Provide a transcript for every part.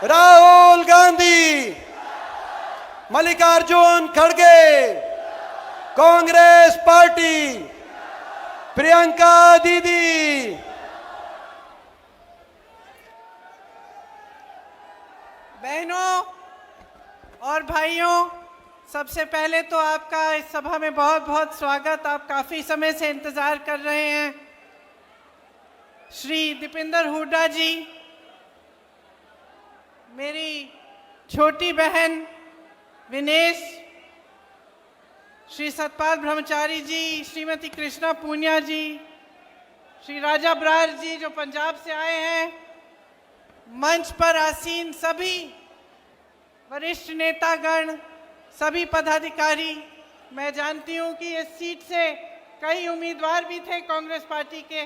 राहुल गांधी, मल्लिकार्जुन खड़गे, कांग्रेस पार्टी, प्रियंका दीदी। बहनों और भाइयों, सबसे पहले तो आपका इस सभा में बहुत बहुत स्वागत। आप काफ़ी समय से इंतज़ार कर रहे हैं। श्री दीपेंद्र हुड्डा जी, मेरी छोटी बहन विनेश, श्री सतपाल ब्रह्मचारी जी, श्रीमती कृष्णा पूनिया जी, श्री राजा ब्रार जी जो पंजाब से आए हैं, मंच पर आसीन सभी वरिष्ठ नेतागण, सभी पदाधिकारी। मैं जानती हूं कि इस सीट से कई उम्मीदवार भी थे कांग्रेस पार्टी के,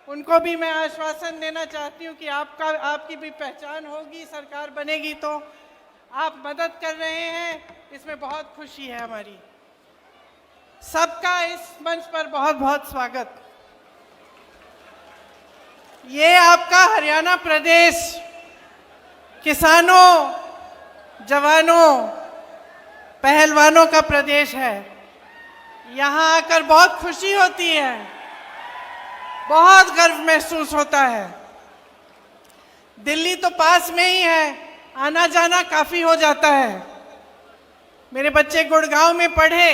उनको भी मैं आश्वासन देना चाहती हूं कि आपकी भी पहचान होगी, सरकार बनेगी तो आप मदद कर रहे हैं, इसमें बहुत खुशी है हमारी। सबका इस मंच पर बहुत बहुत स्वागत। ये आपका हरियाणा प्रदेश किसानों, जवानों, पहलवानों का प्रदेश है। यहाँ आकर बहुत खुशी होती है, बहुत गर्व महसूस होता है। दिल्ली तो पास में ही है, आना जाना काफ़ी हो जाता है। मेरे बच्चे गुड़गांव में पढ़े,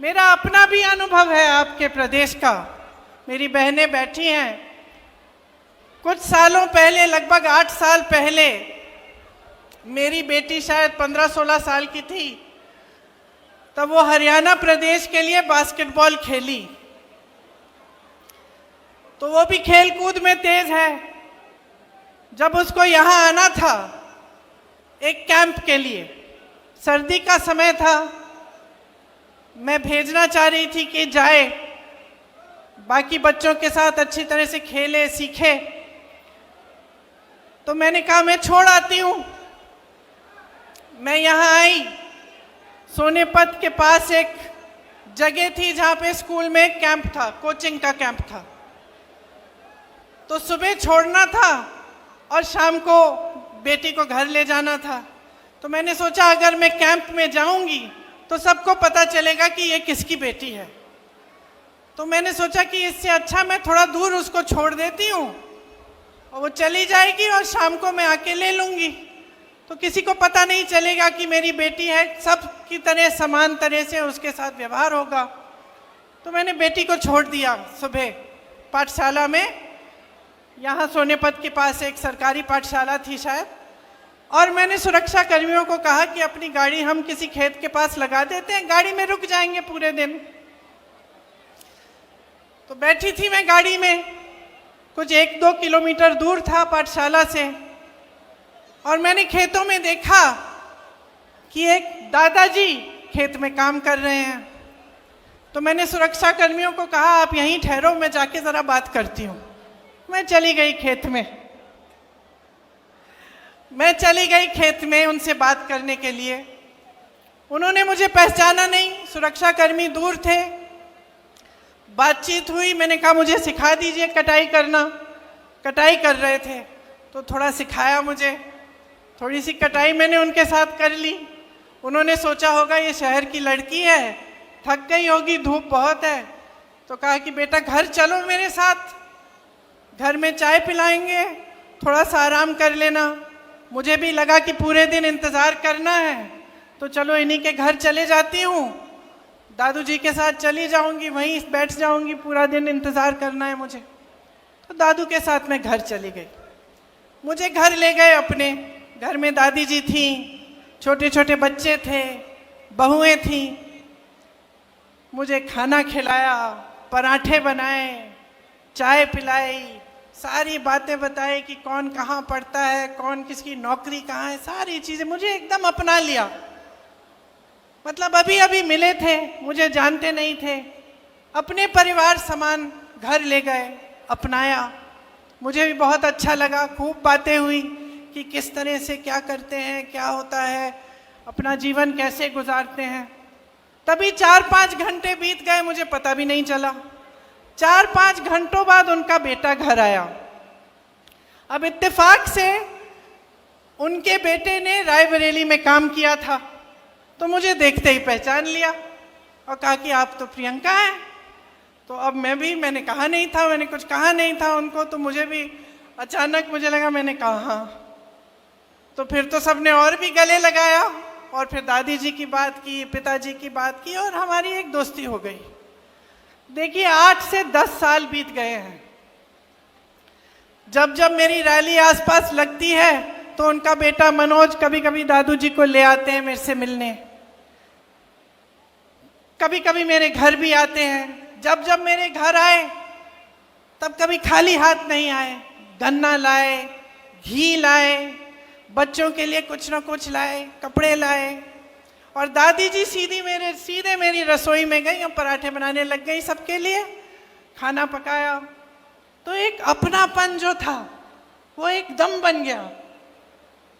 मेरा अपना भी अनुभव है आपके प्रदेश का। मेरी बहनें बैठी हैं। कुछ सालों पहले, लगभग 8 साल पहले, मेरी बेटी शायद 15-16 साल की थी, तब वो हरियाणा प्रदेश के लिए बास्केटबॉल खेली। तो वो भी खेल कूद में तेज है। जब उसको यहाँ आना था एक कैंप के लिए, सर्दी का समय था, मैं भेजना चाह रही थी कि जाए, बाकी बच्चों के साथ अच्छी तरह से खेले, सीखे। तो मैंने कहा मैं छोड़ आती हूँ। मैं यहाँ आई, सोनेपत के पास एक जगह थी जहाँ पे स्कूल में एक कैंप था, कोचिंग का कैंप था। तो सुबह छोड़ना था और शाम को बेटी को घर ले जाना था। तो मैंने सोचा अगर मैं कैंप में जाऊंगी तो सबको पता चलेगा कि ये किसकी बेटी है। तो मैंने सोचा कि इससे अच्छा मैं थोड़ा दूर उसको छोड़ देती हूँ और वो चली जाएगी और शाम को मैं आके ले लूँगी, तो किसी को पता नहीं चलेगा कि मेरी बेटी है, सब की तरह समान तरह से उसके साथ व्यवहार होगा। तो मैंने बेटी को छोड़ दिया सुबह पाठशाला में। यहाँ सोनेपत के पास एक सरकारी पाठशाला थी शायद, और मैंने सुरक्षा कर्मियों को कहा कि अपनी गाड़ी हम किसी खेत के पास लगा देते हैं, गाड़ी में रुक जाएंगे पूरे दिन। तो बैठी थी मैं गाड़ी में, कुछ 1-2 किलोमीटर दूर था पाठशाला से, और मैंने खेतों में देखा कि एक दादाजी खेत में काम कर रहे हैं। तो मैंने सुरक्षा कर्मियों को कहा आप यहीं ठहरो, मैं जाके ज़रा बात करती हूँ। मैं चली गई खेत में उनसे बात करने के लिए। उन्होंने मुझे पहचाना नहीं, सुरक्षा कर्मी दूर थे। बातचीत हुई, मैंने कहा मुझे सिखा दीजिए कटाई करना। कटाई कर रहे थे तो थोड़ा सिखाया मुझे, थोड़ी सी कटाई मैंने उनके साथ कर ली। उन्होंने सोचा होगा ये शहर की लड़की है, थक गई होगी, धूप बहुत है, तो कहा कि बेटा घर चलो मेरे साथ, घर में चाय पिलाएंगे, थोड़ा सा आराम कर लेना। मुझे भी लगा कि पूरे दिन इंतज़ार करना है, तो चलो इन्हीं के घर चले जाती हूँ, दादू जी के साथ चली जाऊँगी, वहीं बैठ जाऊँगी, पूरा दिन इंतज़ार करना है मुझे। तो दादू के साथ मैं घर चली गई। मुझे घर ले गए अपने। घर में दादी जी थीं, छोटे छोटे बच्चे थे, बहुएं थीं। मुझे खाना खिलाया, पराठे बनाए, चाय पिलाई, सारी बातें बताई कि कौन कहाँ पढ़ता है, कौन किसकी नौकरी कहाँ है, सारी चीज़ें मुझे एकदम अपना लिया। मतलब अभी अभी मिले थे, मुझे जानते नहीं थे, अपने परिवार समान घर ले गए, अपनाया। मुझे भी बहुत अच्छा लगा, खूब बातें हुई कि किस तरह से क्या करते हैं, क्या होता है, अपना जीवन कैसे गुजारते हैं। तभी 4-5 घंटे बीत गए, मुझे पता भी नहीं चला। 4-5 घंटों बाद उनका बेटा घर आया। अब इत्तेफाक से उनके बेटे ने रायबरेली में काम किया था, तो मुझे देखते ही पहचान लिया और कहा कि आप तो प्रियंका हैं। तो अब मैंने कहा नहीं था, मैंने कुछ कहा नहीं था उनको, तो मुझे भी अचानक मुझे लगा, मैंने कहा हाँ। तो फिर तो सबने और भी गले लगाया और फिर दादी जी की बात की, पिताजी की बात की और हमारी एक दोस्ती हो गई। देखिए 8 से 10 साल बीत गए हैं। जब जब मेरी रैली आसपास लगती है तो उनका बेटा मनोज कभी कभी दादू जी को ले आते हैं मेरे से मिलने, कभी कभी मेरे घर भी आते हैं। जब जब मेरे घर आए तब कभी खाली हाथ नहीं आए, गन्ना लाए, घी लाए, बच्चों के लिए कुछ ना कुछ लाए, कपड़े लाए। और दादी जी सीधे मेरी रसोई में गई और पराठे बनाने लग गई, सबके लिए खाना पकाया। तो एक अपनापन जो था वो एकदम बन गया।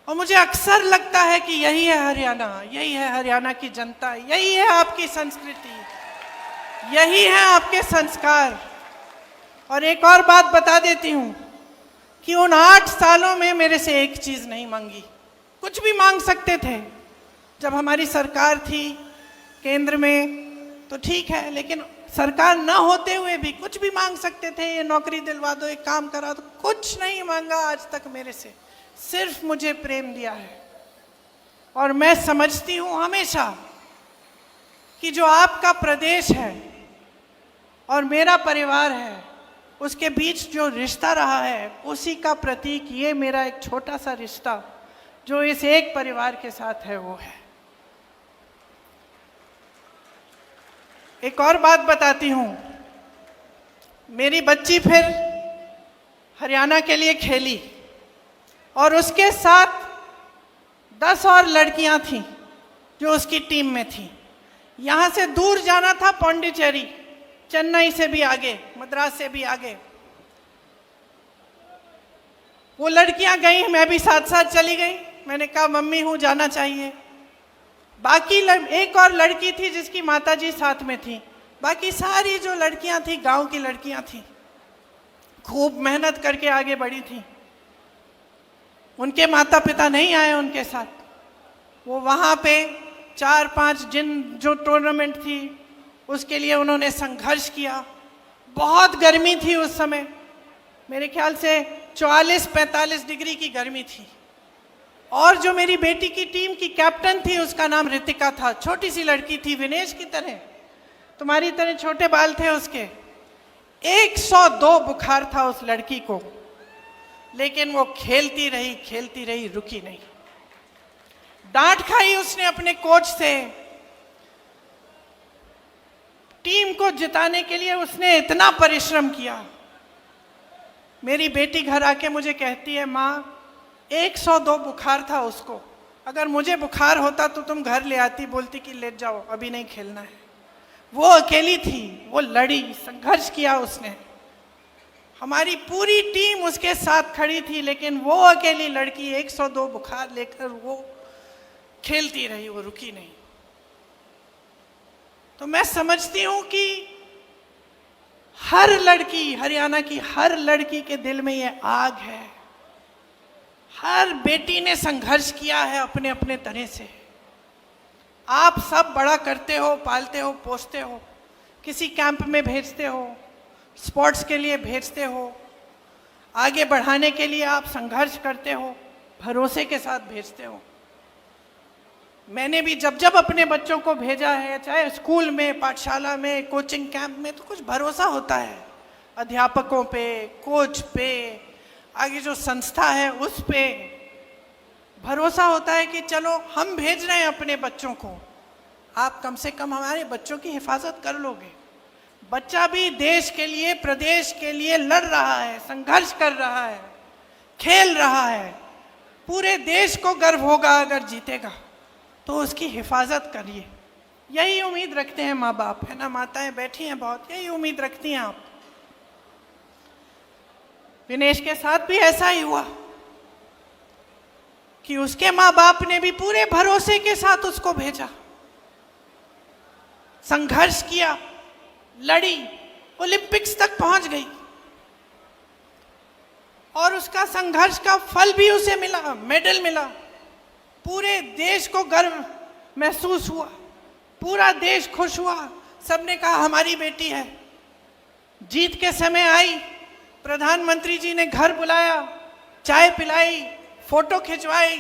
और मुझे अक्सर लगता है कि यही है हरियाणा, यही है हरियाणा की जनता, यही है आपकी संस्कृति, यही है आपके संस्कार। और एक और बात बता देती हूँ कि उन 8 सालों में मेरे से एक चीज़ नहीं मांगी। कुछ भी मांग सकते थे, जब हमारी सरकार थी केंद्र में तो ठीक है, लेकिन सरकार न होते हुए भी कुछ भी मांग सकते थे, ये नौकरी दिलवा दो, एक काम करा दो। कुछ नहीं मांगा आज तक मेरे से, सिर्फ मुझे प्रेम दिया है। और मैं समझती हूँ हमेशा कि जो आपका प्रदेश है और मेरा परिवार है, उसके बीच जो रिश्ता रहा है, उसी का प्रतीक ये मेरा एक छोटा सा रिश्ता जो इस एक परिवार के साथ है वो है। एक और बात बताती हूँ, मेरी बच्ची फिर हरियाणा के लिए खेली और उसके साथ 10 और लड़कियां थीं जो उसकी टीम में थीं। यहाँ से दूर जाना था पौंडीचेरी, चेन्नई से भी आगे, मद्रास से भी आगे। वो लड़कियां गई, मैं भी साथ साथ चली गई। मैंने कहा मम्मी हूँ, जाना चाहिए। बाकी एक और लड़की थी जिसकी माताजी साथ में थी, बाकी सारी जो लड़कियां थी गांव की लड़कियां थी, खूब मेहनत करके आगे बढ़ी थी। उनके माता पिता नहीं आए उनके साथ। वो वहाँ पे 4-5 जो टूर्नामेंट थी उसके लिए उन्होंने संघर्ष किया। बहुत गर्मी थी उस समय, मेरे ख्याल से 44-45 डिग्री की गर्मी थी। और जो मेरी बेटी की टीम की कैप्टन थी उसका नाम रितिका था, छोटी सी लड़की थी, विनेश की तरह, तुम्हारी तरह छोटे बाल थे उसके। 102 बुखार था उस लड़की को, लेकिन वो खेलती रही, रुकी नहीं। डांट खाई उसने अपने कोच से। टीम को जिताने के लिए उसने इतना परिश्रम किया। मेरी बेटी घर आके मुझे कहती है, माँ 102 बुखार था उसको, अगर मुझे बुखार होता तो तुम घर ले आती, बोलती कि ले जाओ अभी नहीं खेलना है। वो अकेली थी, वो लड़ी, संघर्ष किया उसने। हमारी पूरी टीम उसके साथ खड़ी थी, लेकिन वो अकेली लड़की 102 बुखार लेकर वो खेलती रही, वो रुकी नहीं। तो मैं समझती हूं कि हर लड़की, हरियाणा की हर लड़की के दिल में ये आग है। हर बेटी ने संघर्ष किया है अपने अपने तरह से। आप सब बड़ा करते हो, पालते हो, पोसते हो, किसी कैंप में भेजते हो, स्पोर्ट्स के लिए भेजते हो, आगे बढ़ाने के लिए आप संघर्ष करते हो, भरोसे के साथ भेजते हो। मैंने भी जब जब अपने बच्चों को भेजा है, चाहे स्कूल में, पाठशाला में, कोचिंग कैंप में, तो कुछ भरोसा होता है अध्यापकों पे, कोच पे, आगे जो संस्था है उस पे भरोसा होता है कि चलो हम भेज रहे हैं अपने बच्चों को, आप कम से कम हमारे बच्चों की हिफाजत कर लोगे। बच्चा भी देश के लिए, प्रदेश के लिए लड़ रहा है, संघर्ष कर रहा है, खेल रहा है। पूरे देश को गर्व होगा अगर जीतेगा, तो उसकी हिफाजत करिए। यही उम्मीद रखते हैं माँ बाप, है ना। माताएं बैठी हैं बहुत, यही उम्मीद रखती हैं आप। विनेश के साथ भी ऐसा ही हुआ कि उसके माँ बाप ने भी पूरे भरोसे के साथ उसको भेजा, संघर्ष किया, लड़ी, ओलंपिक्स तक पहुंच गई। और उसका संघर्ष का फल भी उसे मिला, मेडल मिला। पूरे देश को गर्व महसूस हुआ, पूरा देश खुश हुआ, सबने कहा हमारी बेटी है। जीत के समय आई, प्रधानमंत्री जी ने घर बुलाया, चाय पिलाई, फोटो खिंचवाई।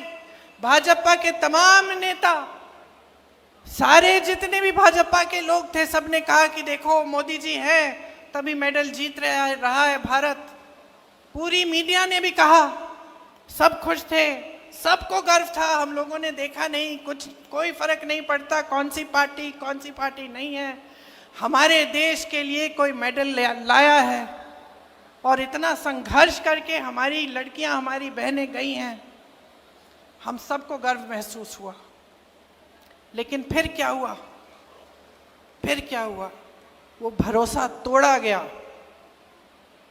भाजपा के तमाम नेता, सारे जितने भी भाजपा के लोग थे, सबने कहा कि देखो मोदी जी हैं तभी मेडल जीत रहा है भारत। पूरी मीडिया ने भी कहा, सब खुश थे, सबको गर्व था। हम लोगों ने देखा नहीं, कुछ कोई फर्क नहीं पड़ता कौन सी पार्टी नहीं है, हमारे देश के लिए कोई मेडल लाया है। और इतना संघर्ष करके हमारी लड़कियां, हमारी बहनें गई हैं, हम सबको गर्व महसूस हुआ। लेकिन फिर क्या हुआ? वो भरोसा तोड़ा गया।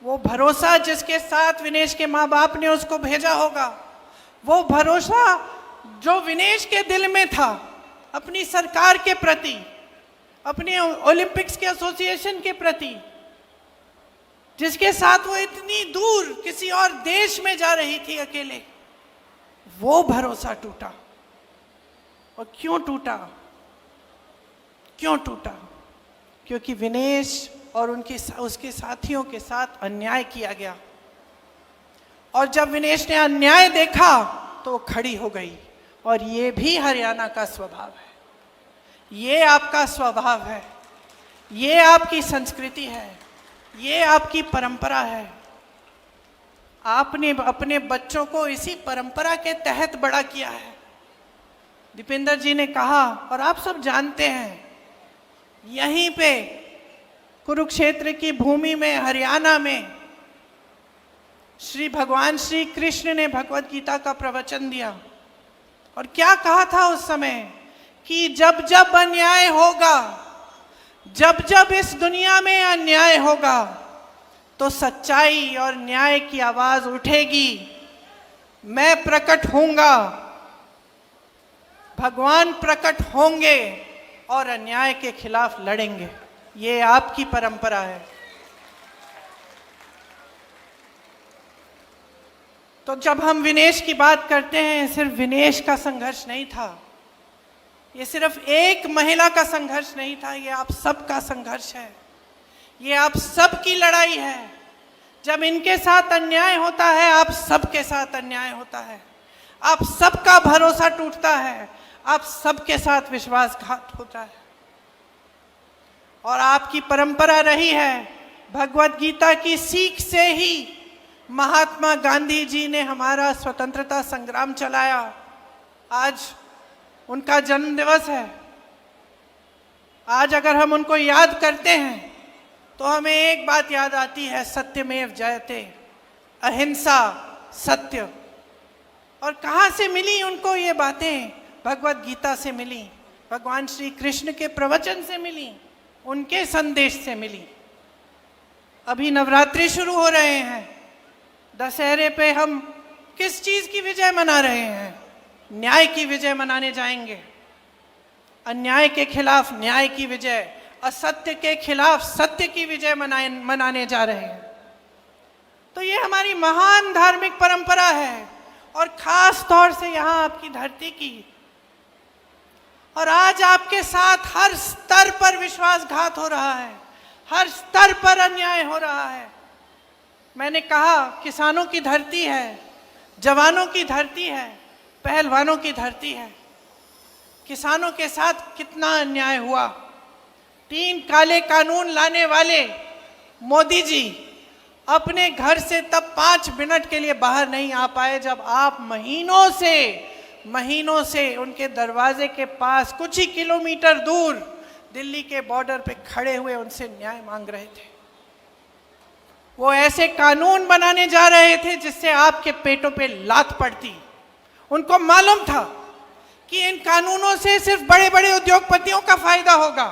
वो भरोसा जिसके साथ विनेश के माँ बाप ने उसको भेजा होगा, वो भरोसा जो विनेश के दिल में था अपनी सरकार के प्रति, अपने ओलंपिक्स के एसोसिएशन के प्रति, जिसके साथ वो इतनी दूर किसी और देश में जा रही थी अकेले, वो भरोसा टूटा। और क्यों टूटा? क्योंकि विनेश और उसके साथियों के साथ अन्याय किया गया। और जब विनेश ने अन्याय देखा तो वो खड़ी हो गई। और ये भी हरियाणा का स्वभाव है, ये आपका स्वभाव है, ये आपकी संस्कृति है, ये आपकी परंपरा है। आपने अपने बच्चों को इसी परंपरा के तहत बड़ा किया है। दीपेंद्र जी ने कहा, और आप सब जानते हैं, यहीं पे कुरुक्षेत्र की भूमि में, हरियाणा में, भगवान श्री कृष्ण ने भगवत गीता का प्रवचन दिया। और क्या कहा था उस समय कि जब जब अन्याय होगा, जब जब इस दुनिया में अन्याय होगा, तो सच्चाई और न्याय की आवाज उठेगी। मैं प्रकट होऊंगा, भगवान प्रकट होंगे और अन्याय के खिलाफ लड़ेंगे। ये आपकी परंपरा है। तो जब हम विनेश की बात करते हैं, सिर्फ विनेश का संघर्ष नहीं था, ये सिर्फ एक महिला का संघर्ष नहीं था, ये आप सबका संघर्ष है, ये आप सबकी लड़ाई है। जब इनके साथ अन्याय होता है, आप सबके साथ अन्याय होता है, आप सबका भरोसा टूटता है, आप सबके साथ विश्वासघात होता है। और आपकी परंपरा रही है, भगवत गीता की सीख से ही महात्मा गांधी जी ने हमारा स्वतंत्रता संग्राम चलाया। आज उनका जन्म दिवस है। आज अगर हम उनको याद करते हैं तो हमें एक बात याद आती है, सत्यमेव जयते, अहिंसा, सत्य। और कहाँ से मिली उनको ये बातें? भगवत गीता से मिली, भगवान श्री कृष्ण के प्रवचन से मिली, उनके संदेश से मिली। अभी नवरात्रि शुरू हो रहे हैं, दशहरे पे हम किस चीज की विजय मना रहे हैं? न्याय की विजय मनाने जाएंगे। अन्याय के खिलाफ न्याय की विजय, असत्य के खिलाफ सत्य की विजय मनाने जा रहे हैं। तो ये हमारी महान धार्मिक परंपरा है, और खास तौर से यहाँ आपकी धरती की। और आज आपके साथ हर स्तर पर विश्वासघात हो रहा है, हर स्तर पर अन्याय हो रहा है। मैंने कहा, किसानों की धरती है, जवानों की धरती है, पहलवानों की धरती है। किसानों के साथ कितना अन्याय हुआ। 3 काले कानून लाने वाले मोदी जी अपने घर से तब 5 मिनट के लिए बाहर नहीं आ पाए, जब आप महीनों से उनके दरवाजे के पास कुछ ही किलोमीटर दूर दिल्ली के बॉर्डर पे खड़े हुए उनसे न्याय मांग रहे थे। वो ऐसे कानून बनाने जा रहे थे जिससे आपके पेटों पे लात पड़ती। उनको मालूम था कि इन कानूनों से सिर्फ बड़े बड़े उद्योगपतियों का फायदा होगा,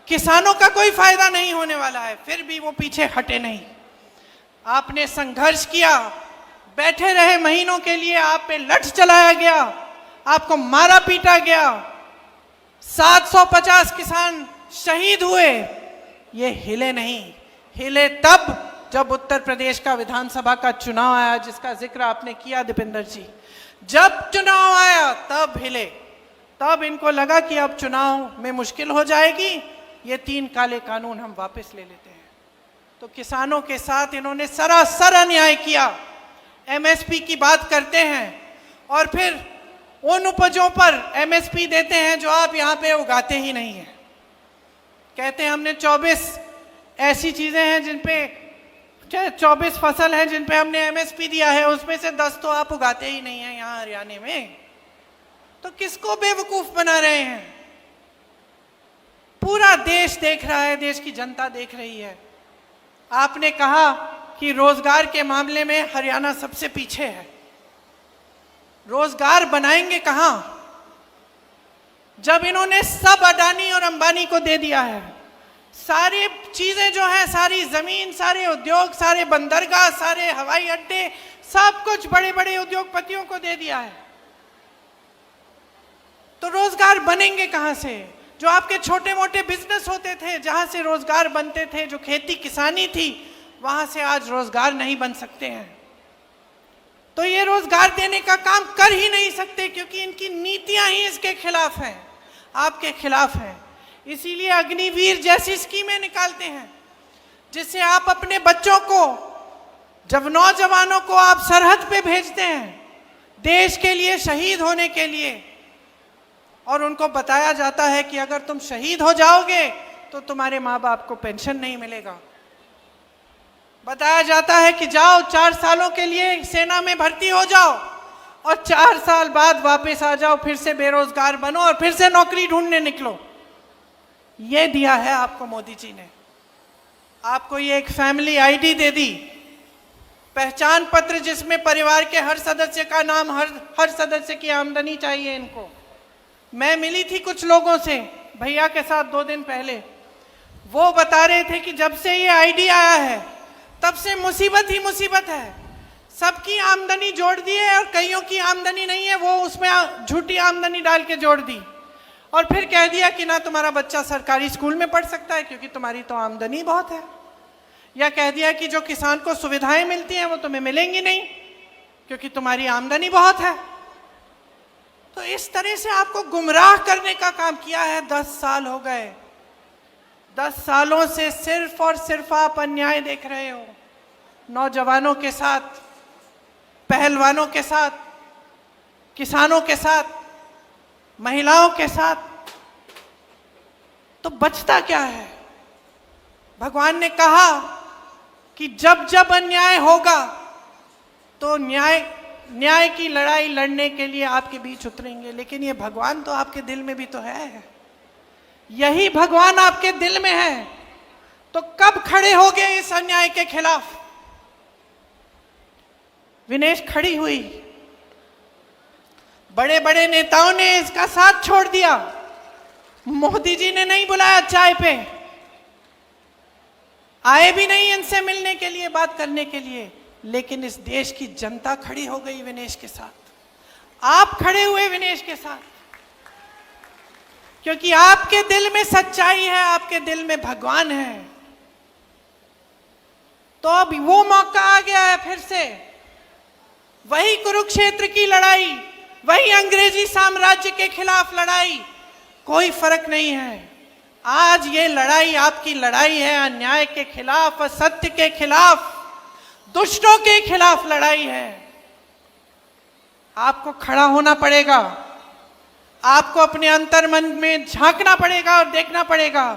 किसानों का कोई फायदा नहीं होने वाला है। फिर भी वो पीछे हटे नहीं। आपने संघर्ष किया, बैठे रहे महीनों के लिए, आप पे लठ चलाया गया, आपको मारा पीटा गया, 750 किसान शहीद हुए। ये हिले नहीं, हिले तब जब उत्तर प्रदेश का विधानसभा का चुनाव आया, जिसका जिक्र आपने किया दीपेंद्र जी, जब चुनाव आया तब हिले, तब इनको लगा कि अब चुनाव में मुश्किल हो जाएगी, ये 3 काले कानून हम वापस ले लेते हैं। तो किसानों के साथ इन्होंने सरासर अन्याय किया। एमएसपी की बात करते हैं और फिर उन उपजों पर एमएसपी देते हैं जो आप यहाँ पे उगाते ही नहीं हैं। कहते हैं हमने 24 ऐसी चीज़ें हैं जिन पे 24 फसल हैं जिन पे हमने एमएसपी दिया है, उसमें से 10 तो आप उगाते ही नहीं हैं यहाँ हरियाणा में। तो किसको बेवकूफ़ बना रहे हैं? पूरा देश देख रहा है, देश की जनता देख रही है। आपने कहा कि रोजगार के मामले में हरियाणा सबसे पीछे है। रोजगार बनाएंगे कहां जब इन्होंने सब अडानी और अंबानी को दे दिया है? सारी चीजें जो हैं, सारी जमीन, सारे उद्योग, सारे बंदरगाह, सारे हवाई अड्डे, सब कुछ बड़े बड़े उद्योगपतियों को दे दिया है। तो रोजगार बनेंगे कहां से? जो आपके छोटे मोटे बिजनेस होते थे, जहां से रोजगार बनते थे, जो खेती किसानी थी, वहां से आज रोजगार नहीं बन सकते हैं। तो ये रोजगार देने का काम कर ही नहीं सकते, क्योंकि इनकी नीतियां ही इसके खिलाफ हैं, आपके खिलाफ हैं। इसीलिए अग्निवीर जैसी स्कीमें निकालते हैं, जिससे आप अपने बच्चों को, जब नौजवानों को आप सरहद पे भेजते हैं देश के लिए शहीद होने के लिए, और उनको बताया जाता है कि अगर तुम शहीद हो जाओगे तो तुम्हारे माँ बाप को पेंशन नहीं मिलेगा। बताया जाता है कि जाओ 4 सालों के लिए सेना में भर्ती हो जाओ और 4 साल बाद वापस आ जाओ, फिर से बेरोजगार बनो और फिर से नौकरी ढूंढने निकलो। ये दिया है आपको मोदी जी ने। आपको ये एक फैमिली आईडी दे दी, पहचान पत्र, जिसमें परिवार के हर सदस्य का नाम, हर सदस्य की आमदनी चाहिए इनको। मैं मिली थी कुछ लोगों से, भैया के साथ 2 दिन पहले। वो बता रहे थे कि जब से ये आईडी आया है तब से मुसीबत ही मुसीबत है। सबकी आमदनी जोड़ दी है और कईयों की आमदनी नहीं है, वो उसमें झूठी आमदनी डाल के जोड़ दी, और फिर कह दिया कि ना तुम्हारा बच्चा सरकारी स्कूल में पढ़ सकता है क्योंकि तुम्हारी तो आमदनी बहुत है, या कह दिया कि जो किसान को सुविधाएं मिलती हैं वो तुम्हें मिलेंगी नहीं क्योंकि तुम्हारी आमदनी बहुत है। तो इस तरह से आपको गुमराह करने का काम किया है। 10 साल हो गए, 10 सालों से सिर्फ और सिर्फ आप अन्याय देख रहे हो, नौजवानों के साथ, पहलवानों के साथ, किसानों के साथ, महिलाओं के साथ। तो बचता क्या है? भगवान ने कहा कि जब जब अन्याय होगा तो न्याय की लड़ाई लड़ने के लिए आपके बीच उतरेंगे। लेकिन ये भगवान तो आपके दिल में भी तो है, यही भगवान आपके दिल में है, तो कब खड़े होगे इस अन्याय के खिलाफ? विनेश खड़ी हुई, बड़े बड़े नेताओं ने इसका साथ छोड़ दिया, मोदी जी ने नहीं बुलाया चाय पे, आए भी नहीं इनसे मिलने के लिए, बात करने के लिए, लेकिन इस देश की जनता खड़ी हो गई विनेश के साथ। आप खड़े हुए विनेश के साथ, क्योंकि आपके दिल में सच्चाई है, आपके दिल में भगवान है। तो अब वो मौका आ गया है, फिर से वही कुरुक्षेत्र की लड़ाई, वही अंग्रेजी साम्राज्य के खिलाफ लड़ाई, कोई फर्क नहीं है। आज ये लड़ाई आपकी लड़ाई है, अन्याय के खिलाफ, असत्य के खिलाफ, दुष्टों के खिलाफ लड़ाई है। आपको खड़ा होना पड़ेगा, आपको अपने अंतर मन में झांकना पड़ेगा और देखना पड़ेगा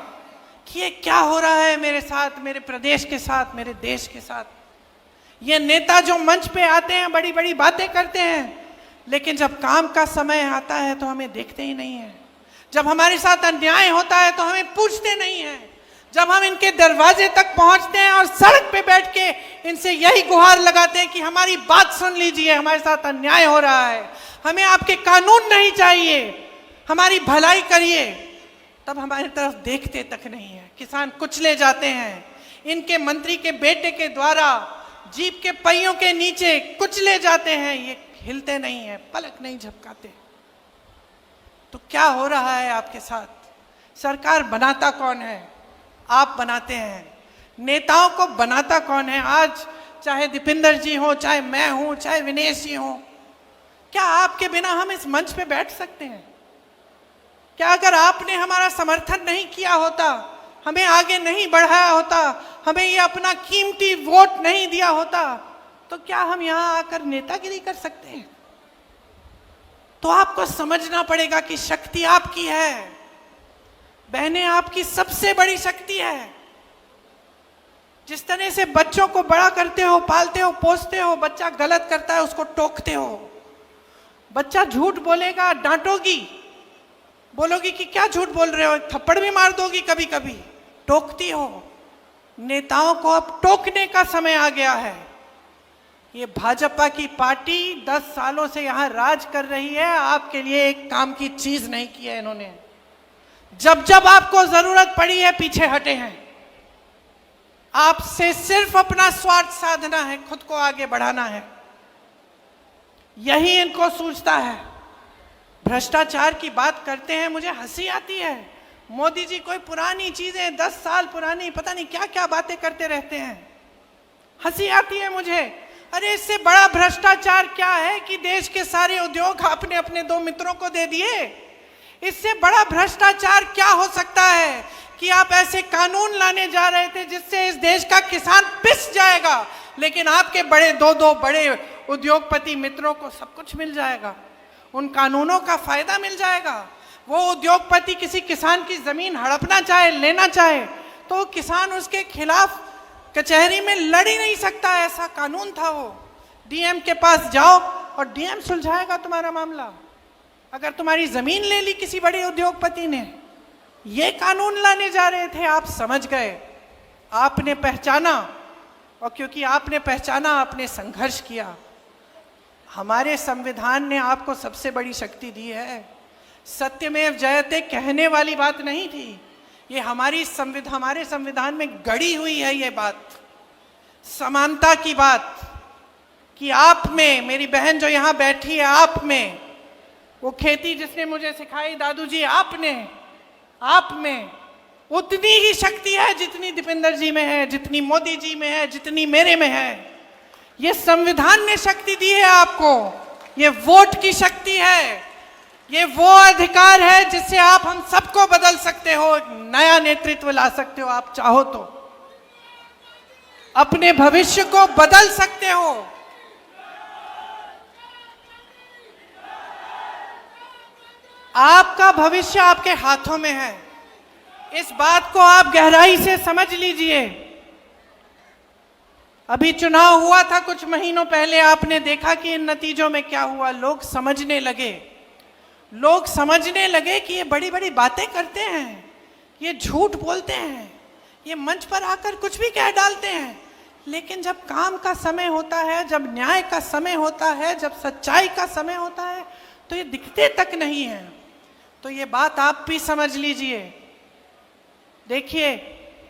कि ये क्या हो रहा है मेरे साथ, मेरे प्रदेश के साथ, मेरे देश के साथ। ये नेता जो मंच पे आते हैं, बड़ी बड़ी बातें करते हैं, लेकिन जब काम का समय आता है तो हमें देखते ही नहीं है। जब हमारे साथ अन्याय होता है तो हमें पूछते नहीं हैं। जब हम इनके दरवाजे तक पहुंचते हैं और सड़क पे बैठ के इनसे यही गुहार लगाते हैं कि हमारी बात सुन लीजिए, हमारे साथ अन्याय हो रहा है, हमें आपके कानून नहीं चाहिए, हमारी भलाई करिए, तब हमारी तरफ देखते तक नहीं है। किसान कुचले जाते हैं, इनके मंत्री के बेटे के द्वारा जीप के पहियों के नीचे कुचले जाते हैं, ये हिलते नहीं है, पलक नहीं झपकाते। तो क्या हो रहा है आपके साथ? सरकार बनाता कौन है? आप बनाते हैं। नेताओं को बनाता कौन है? आज चाहे दीपेंद्र जी हो, चाहे मैं हूं, चाहे विनेश जी हो, क्या आपके बिना हम इस मंच पे बैठ सकते हैं? क्या अगर आपने हमारा समर्थन नहीं किया होता, हमें आगे नहीं बढ़ाया होता, हमें ये अपना कीमती वोट नहीं दिया होता, तो क्या हम यहां आकर नेतागिरी कर सकते हैं? तो आपको समझना पड़ेगा कि शक्ति आपकी है बहनें, आपकी सबसे बड़ी शक्ति है। जिस तरह से बच्चों को बड़ा करते हो, पालते हो, पोसते हो, बच्चा गलत करता है उसको टोकते हो, बच्चा झूठ बोलेगा डांटोगी, बोलोगी कि क्या झूठ बोल रहे हो, थप्पड़ भी मार दोगी, कभी कभी टोकती हो। नेताओं को अब टोकने का समय आ गया है। ये भाजपा की पार्टी 10 सालों से यहां राज कर रही है, आपके लिए एक काम की चीज नहीं की है इन्होंने। जब जब आपको जरूरत पड़ी है पीछे हटे हैं। आपसे सिर्फ अपना स्वार्थ साधना है, खुद को आगे बढ़ाना है, यही इनको सूझता है। भ्रष्टाचार की बात करते हैं, मुझे हंसी आती है। मोदी जी कोई पुरानी चीजें 10 साल पुरानी पता नहीं क्या क्या बातें करते रहते हैं, हंसी आती है मुझे। अरे इससे बड़ा भ्रष्टाचार क्या है कि देश के सारे उद्योग आपने अपने 2 मित्रों को दे दिए? इससे बड़ा भ्रष्टाचार क्या हो सकता है कि आप ऐसे कानून लाने जा रहे थे जिससे इस देश का किसान पिस जाएगा, लेकिन आपके बड़े 2 बड़े उद्योगपति मित्रों को सब कुछ मिल जाएगा, उन कानूनों का फायदा मिल जाएगा। वो उद्योगपति किसी किसान की जमीन हड़पना चाहे, लेना चाहे, तो किसान उसके खिलाफ कचहरी में लड़ ही नहीं सकता, ऐसा कानून था वो। डीएम के पास जाओ और डीएम सुलझाएगा तुम्हारा मामला। अगर तुम्हारी जमीन ले ली किसी बड़े उद्योगपति ने, ये कानून लाने जा रहे थे, आप समझ गए, आपने पहचाना, और क्योंकि आपने पहचाना आपने संघर्ष किया। हमारे संविधान ने आपको सबसे बड़ी शक्ति दी है। सत्यमेव जयते कहने वाली बात नहीं थी, ये हमारे संविधान में गड़ी हुई है ये बात, समानता की बात, कि आप में, मेरी बहन जो यहाँ बैठी है, आप में वो खेती जिसने मुझे सिखाई दादू जी, आप में उतनी ही शक्ति है जितनी दीपेंद्र जी में है, जितनी मोदी जी में है, जितनी मेरे में है। ये संविधान ने शक्ति दी है आपको, ये वोट की शक्ति है, ये वो अधिकार है जिससे आप हम सबको बदल सकते हो, एक नया नेतृत्व ला सकते हो। आप चाहो तो अपने भविष्य को बदल सकते हो। आपका भविष्य आपके हाथों में है, इस बात को आप गहराई से समझ लीजिए। अभी चुनाव हुआ था कुछ महीनों पहले, आपने देखा कि इन नतीजों में क्या हुआ। लोग समझने लगे कि ये बड़ी बड़ी बातें करते हैं, ये झूठ बोलते हैं, ये मंच पर आकर कुछ भी कह डालते हैं, लेकिन जब काम का समय होता है, जब न्याय का समय होता है, जब सच्चाई का समय होता है, तो ये दिखते तक नहीं है। तो ये बात आप भी समझ लीजिए। देखिए,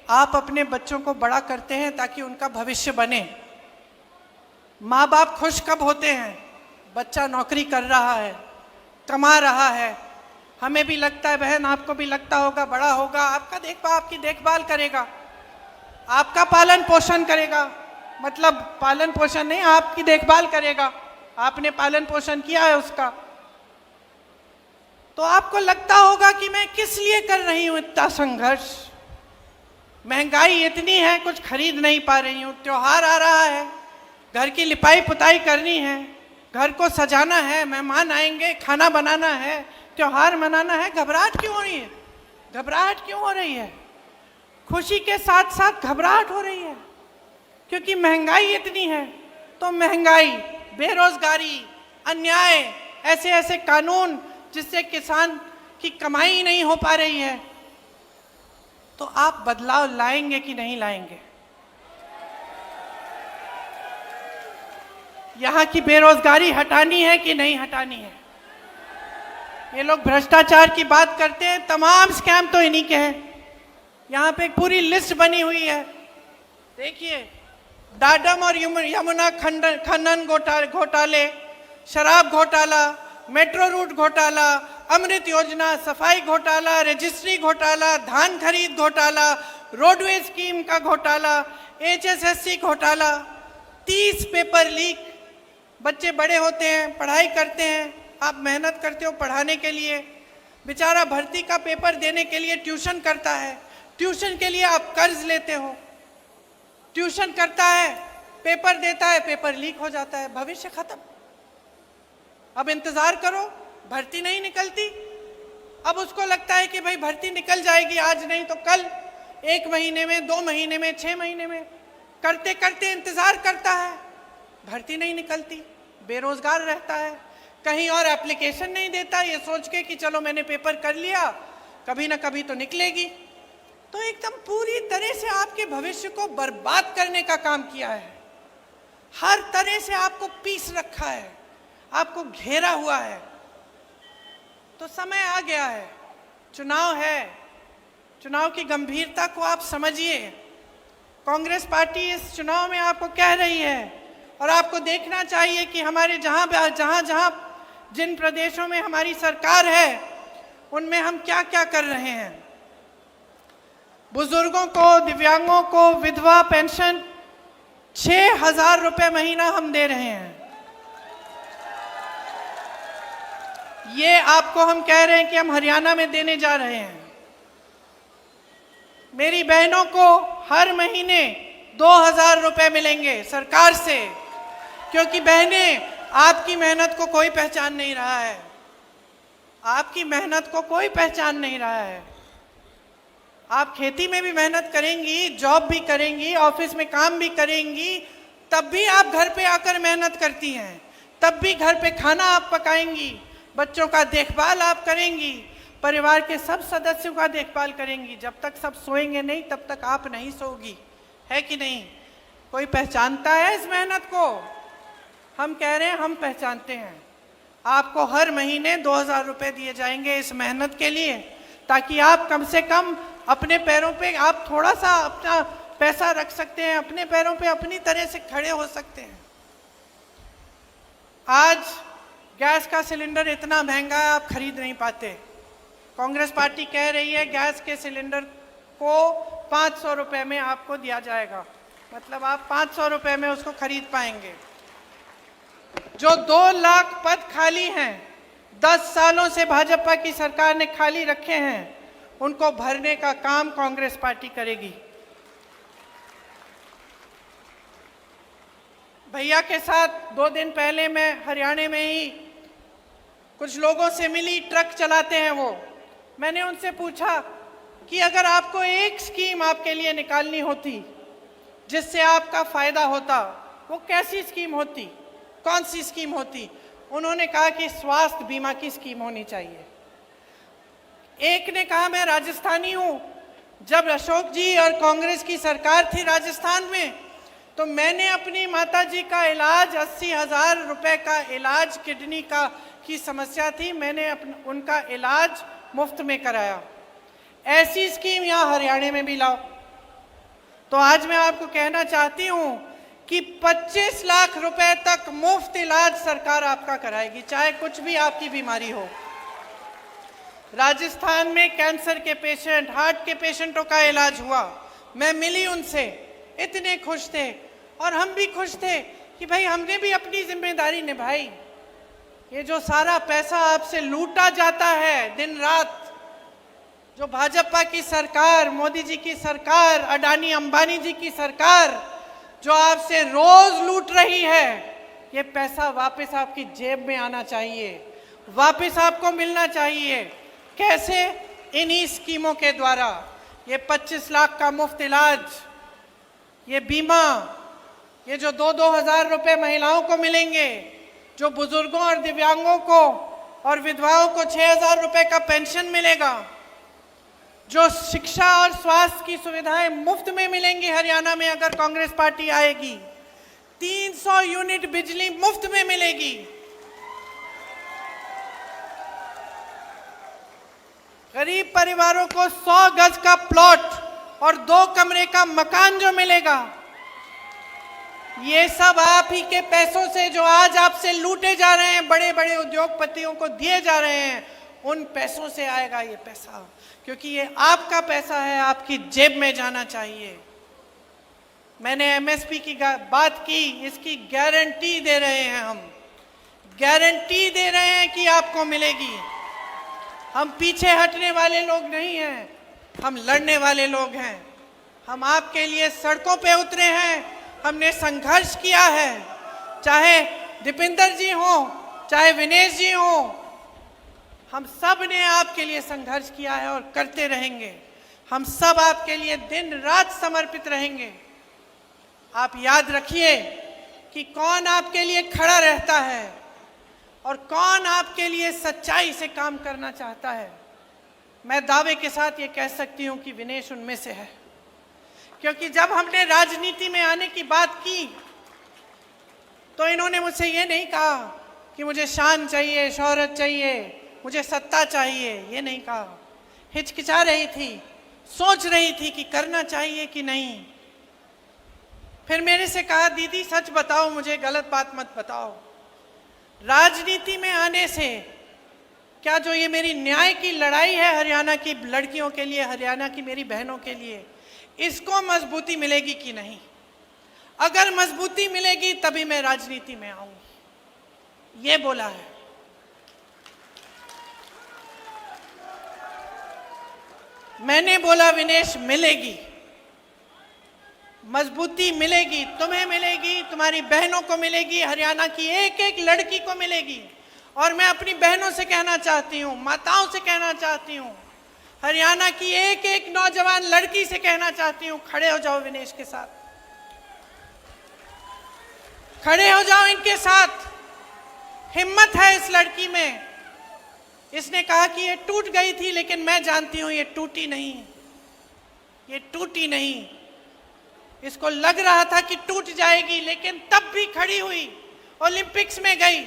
आप अपने बच्चों को बड़ा करते हैं ताकि उनका भविष्य बने। माँ बाप खुश कब होते हैं? बच्चा नौकरी कर रहा है, कमा रहा है, हमें भी लगता है, बहन आपको भी लगता होगा, बड़ा होगा, आपकी देखभाल करेगा, आपका पालन पोषण करेगा, मतलब पालन पोषण नहीं, आपकी देखभाल करेगा, आपने पालन पोषण किया है उसका। तो आपको लगता होगा कि मैं किस लिए कर रही हूं इतना संघर्ष, महंगाई इतनी है, कुछ खरीद नहीं पा रही हूं, त्योहार आ रहा है, घर की लिपाई पुताई करनी है, घर को सजाना है, मेहमान आएंगे, खाना बनाना है, त्योहार मनाना है। घबराहट क्यों हो रही है? घबराहट क्यों हो रही है? खुशी के साथ साथ घबराहट हो रही है, क्योंकि महंगाई इतनी है। तो महंगाई, बेरोजगारी, अन्याय, ऐसे ऐसे कानून जिससे किसान की कमाई नहीं हो पा रही है। तो आप बदलाव लाएंगे कि नहीं लाएंगे? यहां की बेरोजगारी हटानी है कि नहीं हटानी है? ये लोग भ्रष्टाचार की बात करते हैं, तमाम स्कैम तो इन्हीं के हैं। यहां पे एक पूरी लिस्ट बनी हुई है, देखिए, डाडम और यमुना खनन घोटाले, शराब घोटाला, मेट्रो रूट घोटाला, अमृत योजना, सफाई घोटाला, रजिस्ट्री घोटाला, धान खरीद घोटाला, रोडवेज स्कीम का घोटाला, HSSC घोटाला, 30 पेपर लीक। बच्चे बड़े होते हैं, पढ़ाई करते हैं, आप मेहनत करते हो पढ़ाने के लिए, बेचारा भर्ती का पेपर देने के लिए ट्यूशन करता है, ट्यूशन के लिए आप कर्ज लेते हो, ट्यूशन करता है, पेपर देता है, पेपर लीक हो जाता है, भविष्य खत्म। अब इंतजार करो, भर्ती नहीं निकलती। अब उसको लगता है कि भाई भर्ती निकल जाएगी, आज नहीं तो कल, 1 महीने में, 2 महीने में, 6 महीने में, करते करते इंतजार करता है, भर्ती नहीं निकलती, बेरोजगार रहता है, कहीं और एप्लीकेशन नहीं देता, ये सोच के कि चलो मैंने पेपर कर लिया, कभी ना कभी तो निकलेगी। तो एकदम पूरी तरह से आपके भविष्य को बर्बाद करने का काम किया है, हर तरह से आपको पीस रखा है, आपको घेरा हुआ है। तो समय आ गया है, चुनाव है, चुनाव की गंभीरता को आप समझिए। कांग्रेस पार्टी इस चुनाव में आपको कह रही है, और आपको देखना चाहिए कि हमारे जहां जिन प्रदेशों में हमारी सरकार है उनमें हम क्या क्या कर रहे हैं। बुजुर्गों को, दिव्यांगों को विधवा पेंशन 6,000 रुपये महीना हम दे रहे हैं। ये आपको हम कह रहे हैं कि हम हरियाणा में देने जा रहे हैं। मेरी बहनों को हर महीने 2,000 रुपये मिलेंगे सरकार से, क्योंकि बहनें, आपकी मेहनत को कोई पहचान नहीं रहा है, आपकी मेहनत को कोई पहचान नहीं रहा है। आप खेती में भी मेहनत करेंगी, जॉब भी करेंगी, ऑफिस में काम भी करेंगी, तब भी आप घर पे आकर मेहनत करती हैं, तब भी घर पे खाना आप पकाएंगी, बच्चों का देखभाल आप करेंगी, परिवार के सब सदस्यों का देखभाल करेंगी। जब तक सब सोएंगे नहीं तब तक आप नहीं सोगी, है कि नहीं? कोई पहचानता है इस मेहनत को? हम कह रहे हैं, हम पहचानते हैं। आपको हर महीने 2,000 रुपये दिए जाएंगे इस मेहनत के लिए, ताकि आप कम से कम अपने पैरों पे आप थोड़ा सा अपना पैसा रख सकते हैं, अपने पैरों पे अपनी तरह से खड़े हो सकते हैं। आज गैस का सिलेंडर इतना महंगा है, आप खरीद नहीं पाते। कांग्रेस पार्टी कह रही है गैस के सिलेंडर को 500 रुपये में आपको दिया जाएगा, मतलब आप 500 रुपये में उसको खरीद पाएंगे। जो 2 लाख पद खाली हैं, 10 सालों से भाजपा की सरकार ने खाली रखे हैं, उनको भरने का काम कांग्रेस पार्टी करेगी। भैया के साथ 2 दिन पहले मैं हरियाणा में ही कुछ लोगों से मिली, ट्रक चलाते हैं वो। मैंने उनसे पूछा कि अगर आपको एक स्कीम आपके लिए निकालनी होती जिससे आपका फायदा होता, वो कैसी स्कीम होती, कौन सी स्कीम होती? उन्होंने कहा कि स्वास्थ्य बीमा की स्कीम होनी चाहिए। एक ने कहा मैं राजस्थानी हूँ, जब अशोक जी और कांग्रेस की सरकार थी राजस्थान में, तो मैंने अपनी माताजी का इलाज, 80,000 रुपये का इलाज, किडनी का की समस्या थी, मैंने उनका इलाज मुफ्त में कराया। ऐसी स्कीम यहाँ हरियाणा में भी लाओ। तो आज मैं आपको कहना चाहती हूँ कि 25 लाख रुपए तक मुफ्त इलाज सरकार आपका कराएगी, चाहे कुछ भी आपकी बीमारी हो। राजस्थान में कैंसर के पेशेंट, हार्ट के पेशेंटों का इलाज हुआ, मैं मिली उनसे, इतने खुश थे, और हम भी खुश थे कि भाई हमने भी अपनी जिम्मेदारी निभाई। ये जो सारा पैसा आपसे लूटा जाता है दिन रात, जो भाजपा की सरकार, मोदी जी की सरकार, अडानी अंबानी जी की सरकार जो आपसे रोज लूट रही है, ये पैसा वापस आपकी जेब में आना चाहिए, वापस आपको मिलना चाहिए। कैसे? इन्हीं स्कीमों के द्वारा। ये 25 लाख का मुफ्त इलाज, ये बीमा, ये जो 2-2 हज़ार रुपये महिलाओं को मिलेंगे, जो बुजुर्गों और दिव्यांगों को और विधवाओं को 6,000 रुपये का पेंशन मिलेगा, जो शिक्षा और स्वास्थ्य की सुविधाएं मुफ्त में मिलेंगी हरियाणा में अगर कांग्रेस पार्टी आएगी, 300 यूनिट बिजली मुफ्त में मिलेगी, गरीब परिवारों को 100 गज का प्लॉट और 2 कमरे का मकान जो मिलेगा, ये सब आप ही के पैसों से जो आज आपसे लूटे जा रहे हैं, बड़े बड़े उद्योगपतियों को दिए जा रहे हैं, उन पैसों से आएगा ये पैसा, क्योंकि ये आपका पैसा है, आपकी जेब में जाना चाहिए। मैंने एमएसपी की बात की, इसकी गारंटी दे रहे हैं हम, गारंटी दे रहे हैं कि आपको मिलेगी। हम पीछे हटने वाले लोग नहीं हैं, हम लड़ने वाले लोग हैं। हम आपके लिए सड़कों पे उतरे हैं, हमने संघर्ष किया है, चाहे दीपिंदर जी हो, चाहे विनेश जी हो, हम सब ने आपके लिए संघर्ष किया है और करते रहेंगे। हम सब आपके लिए दिन रात समर्पित रहेंगे। आप याद रखिए कि कौन आपके लिए खड़ा रहता है और कौन आपके लिए सच्चाई से काम करना चाहता है। मैं दावे के साथ ये कह सकती हूँ कि विनेश उनमें से है, क्योंकि जब हमने राजनीति में आने की बात की तो इन्होंने मुझसे ये नहीं कहा कि मुझे शान चाहिए, शोहरत चाहिए, मुझे सत्ता चाहिए, ये नहीं कहा। हिचकिचा रही थी, सोच रही थी कि करना चाहिए कि नहीं। फिर मेरे से कहा, दीदी सच बताओ, मुझे गलत बात मत बताओ। राजनीति में आने से क्या जो ये मेरी न्याय की लड़ाई है हरियाणा की लड़कियों के लिए, हरियाणा की मेरी बहनों के लिए, इसको मजबूती मिलेगी कि नहीं? अगर मजबूती मिलेगी तभी मैं राजनीति में आऊंगी, ये बोला है। मैंने बोला विनेश मिलेगी, मजबूती मिलेगी, तुम्हें मिलेगी, तुम्हारी बहनों को मिलेगी, हरियाणा की एक एक लड़की को मिलेगी। और मैं अपनी बहनों से कहना चाहती हूँ, माताओं से कहना चाहती हूँ, हरियाणा की एक एक नौजवान लड़की से कहना चाहती हूँ, खड़े हो जाओ विनेश के साथ, खड़े हो जाओ इनके साथ। हिम्मत है इस लड़की में। इसने कहा कि ये टूट गई थी, लेकिन मैं जानती हूँ ये टूटी नहीं, ये टूटी नहीं। इसको लग रहा था कि टूट जाएगी, लेकिन तब भी खड़ी हुई, ओलंपिक्स में गई,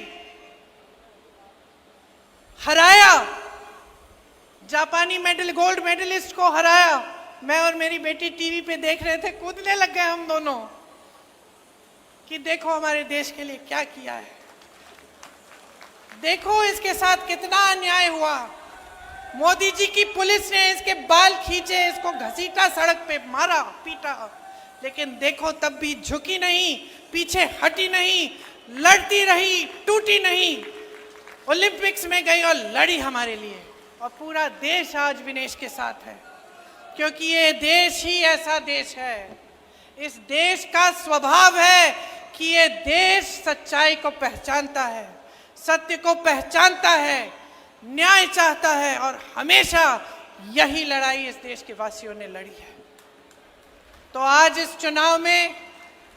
हराया, जापानी गोल्ड मेडलिस्ट को हराया। मैं और मेरी बेटी टीवी पे देख रहे थे, कूदने लग गए हम दोनों कि देखो हमारे देश के लिए क्या किया है, देखो इसके साथ कितना अन्याय हुआ। मोदी जी की पुलिस ने इसके बाल खींचे, इसको घसीटा, सड़क पे मारा, पीटा, लेकिन देखो तब भी झुकी नहीं, पीछे हटी नहीं, लड़ती रही, टूटी नहीं। ओलंपिक्स में गई और लड़ी हमारे लिए, और पूरा देश आज विनेश के साथ है, क्योंकि ये देश ही ऐसा देश है। इस देश का स्वभाव है कि ये देश सच्चाई को पहचानता है, सत्य को पहचानता है, न्याय चाहता है, और हमेशा यही लड़ाई इस देश के वासियों ने लड़ी है। तो आज इस चुनाव में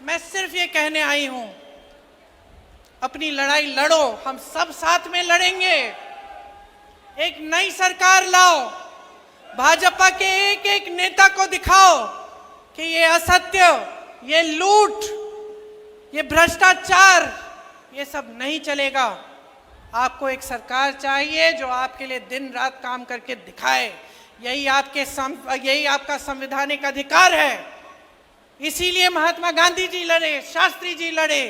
मैं सिर्फ ये कहने आई हूं, अपनी लड़ाई लड़ो, हम सब साथ में लड़ेंगे। एक नई सरकार लाओ, भाजपा के एक एक नेता को दिखाओ कि ये असत्य, ये लूट, ये भ्रष्टाचार, ये सब नहीं चलेगा। आपको एक सरकार चाहिए जो आपके लिए दिन रात काम करके दिखाए। यही आपका संवैधानिक अधिकार है। इसीलिए महात्मा गांधी जी लड़े, शास्त्री जी लड़े,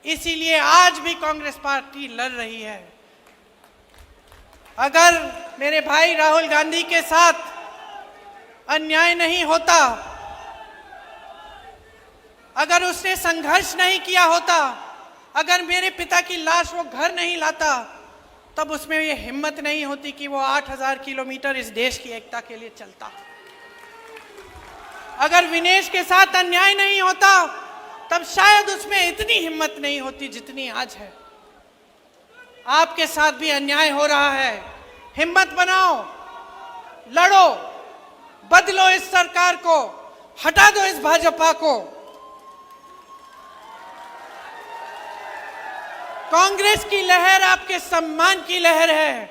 इसीलिए आज भी कांग्रेस पार्टी लड़ रही है। अगर मेरे भाई राहुल गांधी के साथ अन्याय नहीं होता, अगर उसने संघर्ष नहीं किया होता, अगर मेरे पिता की लाश वो घर नहीं लाता, तब उसमें ये हिम्मत नहीं होती कि वो 8000 किलोमीटर इस देश की एकता के लिए चलता। अगर विनेश के साथ अन्याय नहीं होता, तब शायद उसमें इतनी हिम्मत नहीं होती जितनी आज है। आपके साथ भी अन्याय हो रहा है, हिम्मत बनाओ, लड़ो, बदलो इस सरकार को, हटा दो इस भाजपा को। कांग्रेस की लहर आपके सम्मान की लहर है,